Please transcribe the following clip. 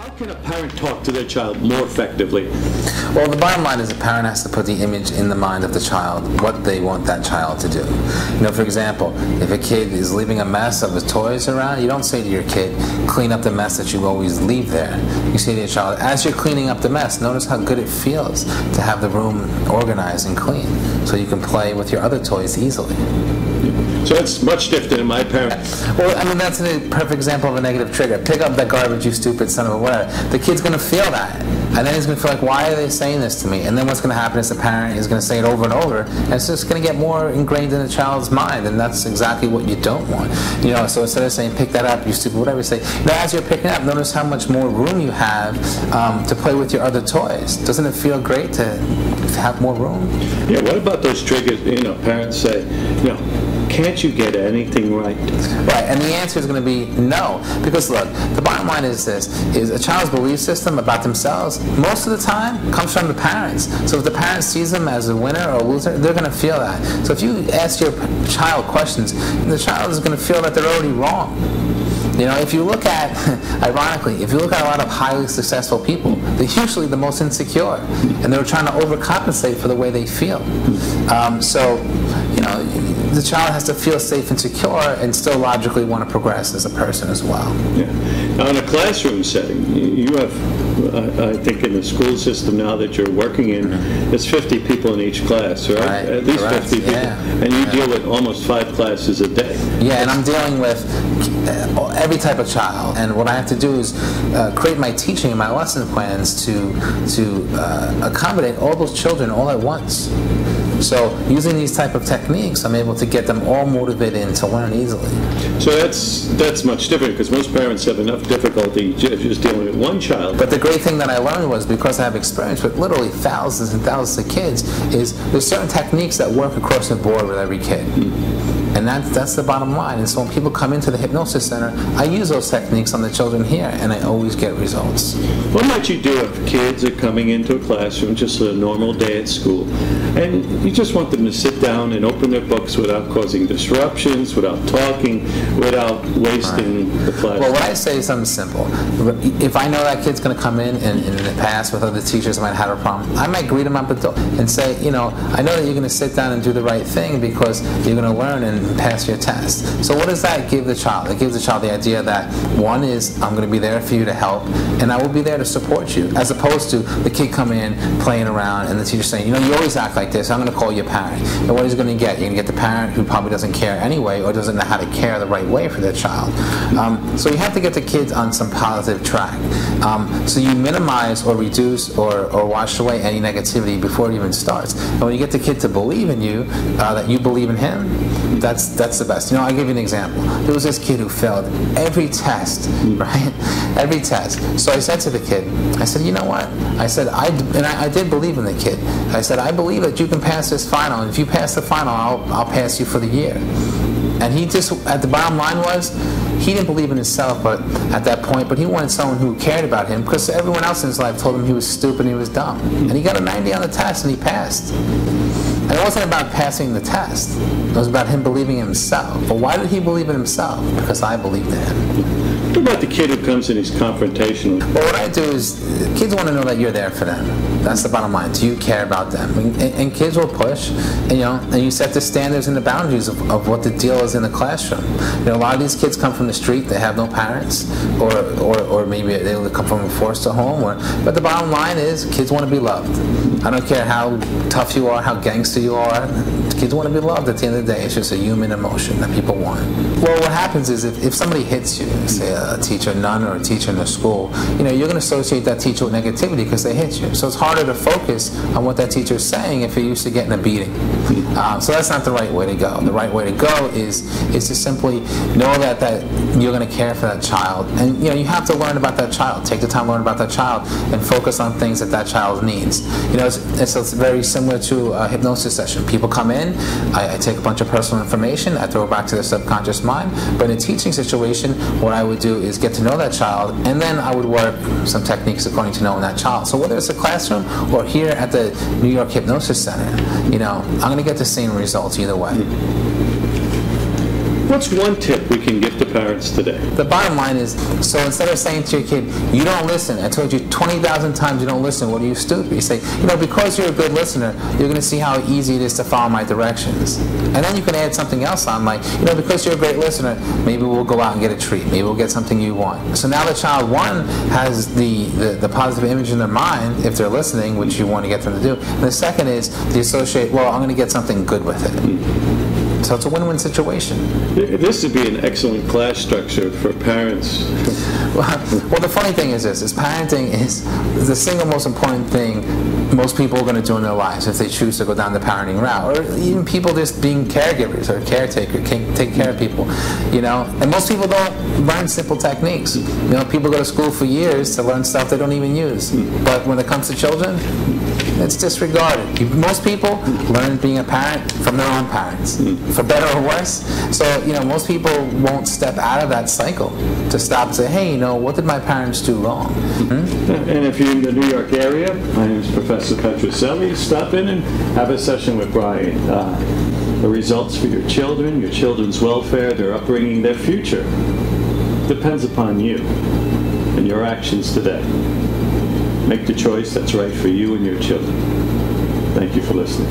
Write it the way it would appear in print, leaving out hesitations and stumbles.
How can a parent talk to their child more effectively? Well, the bottom line is a parent has to put the image in the mind of the child, what they want that child to do. You know, for example, if a kid is leaving a mess of his toys around, you don't say to your kid, clean up the mess that you always leave there. You say to your child, as you're cleaning up the mess, notice how good it feels to have the room organized and clean, so you can play with your other toys easily. So it's much different than my parents. Well, I mean, that's a perfect example of a negative trigger. Pick up that garbage, you stupid son of a whatever. The kid's going to feel that. And then he's going to feel like, why are they saying this to me? And then what's going to happen is the parent is going to say it over and over. And it's just going to get more ingrained in the child's mind. And that's exactly what you don't want. You know, so instead of saying, pick that up, you stupid whatever, you say, now as you're picking it up, notice how much more room you have to play with your other toys. Doesn't it feel great to have more room? Yeah, what about those triggers? You know, parents say, you know, can't you get anything right? Right, and the answer is going to be no. Because look, the bottom line is this, is a child's belief system about themselves, most of the time, comes from the parents. So if the parent sees them as a winner or a loser, they're going to feel that. So if you ask your child questions, the child is going to feel that they're already wrong. You know, if you look at, ironically, if you look at a lot of highly successful people, they're usually the most insecure, and they're trying to overcompensate for the way they feel. So, you know, the child has to feel safe and secure and still logically want to progress as a person as well. Yeah. Now, in a classroom setting, you have, I think in the school system now that you're working in, there's 50 people in each class, right? At least correct. 50 people. Yeah. And you deal with almost 5 classes a day. Yeah, and I'm dealing with every type of child. And what I have to do is create my teaching and my lesson plans to accommodate all those children all at once. So using these type of techniques, I'm able to get them all motivated and to learn easily. So that's much different, because most parents have enough difficulty just dealing with one child. But the great thing that I learned was, because I have experience with literally thousands and thousands of kids, is there's certain techniques that work across the board with every kid. And that's the bottom line. And so when people come into the Hypnosis Center, I use those techniques on the children here, and I always get results. What might you do if kids are coming into a classroom, just a normal day at school, and you just want them to sit down and open their books without causing disruptions, without talking, without wasting the class? Well, what I say is something simple. If I know that kid's going to come in the past with other teachers might have a problem, I might greet them up at the door and say, you know, I know that you're going to sit down and do the right thing because you're going to learn and pass your test. So what does that give the child? It gives the child the idea that, one is, I'm going to be there for you to help, and I will be there to support you, as opposed to the kid coming in, playing around, and the teacher saying, you know, you always act like this, I'm going to call your parent. And what he's going to get? You're going to get the parent who probably doesn't care anyway, or doesn't know how to care the right way for their child. So you have to get the kids on some positive track. So you minimize or reduce or wash away any negativity before it even starts. And when you get the kid to believe in you, that you believe in him, that's the best. You know, I'll give you an example. There was this kid who failed every test, right? Every test. So I said to the kid, I said, you know what? I said, I did believe in the kid. I said, I believe that you can pass this final, and if you pass the final, I'll pass you for the year. And he just, at the bottom line was, he didn't believe in himself but at that point, but he wanted someone who cared about him, because everyone else in his life told him he was stupid and he was dumb. And he got a 90 on the test, and he passed. And it wasn't about passing the test. It was about him believing in himself. But why did he believe in himself? Because I believed in him. What about the kid who comes in, he's confrontational? Well, what I do is, kids want to know that you're there for them. That's the bottom line. Do you care about them? And kids will push, and, you know, and you set the standards and the boundaries of what the deal is in the classroom. You know, a lot of these kids come from the street, they have no parents, or maybe they come from a foster home, but the bottom line is, kids want to be loved. I don't care how tough you are, how gangster you are, kids want to be loved at the end of the day. It's just a human emotion that people want. Well, what happens is, if somebody hits you, say a teacher, nun, or a teacher in the school, you know, you're going to associate that teacher with negativity because they hit you. So it's harder to focus on what that teacher is saying if you're used to getting a beating. So that's not the right way to go. The right way to go is to simply know that you're going to care for that child, and, you know, you have to learn about that child. Take the time to learn about that child and focus on things that child needs. You know, it's very similar to a hypnosis session. People come in, I take a bunch of personal information, I throw it back to their subconscious mind. But in a teaching situation, what I would do is get to know that child, and then I would work some techniques according to knowing that child. So whether it's a classroom or here at the New York Hypnosis Center, you know, I'm going to get the same results either way. What's one tip we can give to parents today? The bottom line is, so instead of saying to your kid, you don't listen, I told you 20,000 times you don't listen, what are you, stupid? You say, because you're a good listener, you're going to see how easy it is to follow my directions. And then you can add something else on, like, because you're a great listener, maybe we'll go out and get a treat. Maybe we'll get something you want. So now the child, one, has the positive image in their mind, if they're listening, which you want to get them to do. And the second is the associate, well, I'm going to get something good with it. So it's a win-win situation. This would be an excellent class structure for parents. Well, the funny thing is this, is parenting is the single most important thing most people are going to do in their lives if they choose to go down the parenting route, or even people just being caregivers or caretakers, take care of people, And most people don't learn simple techniques. People go to school for years to learn stuff they don't even use. But when it comes to children, it's disregarded. Most people learn being a parent from their own parents, for better or worse. So, most people won't step out of that cycle to stop and say, hey, what did my parents do wrong? And if you're in the New York area, my name is Professor Petroselli. Stop in and have a session with Brian. The results for your children, your children's welfare, their upbringing, their future depends upon you and your actions today. Make the choice that's right for you and your children. Thank you for listening.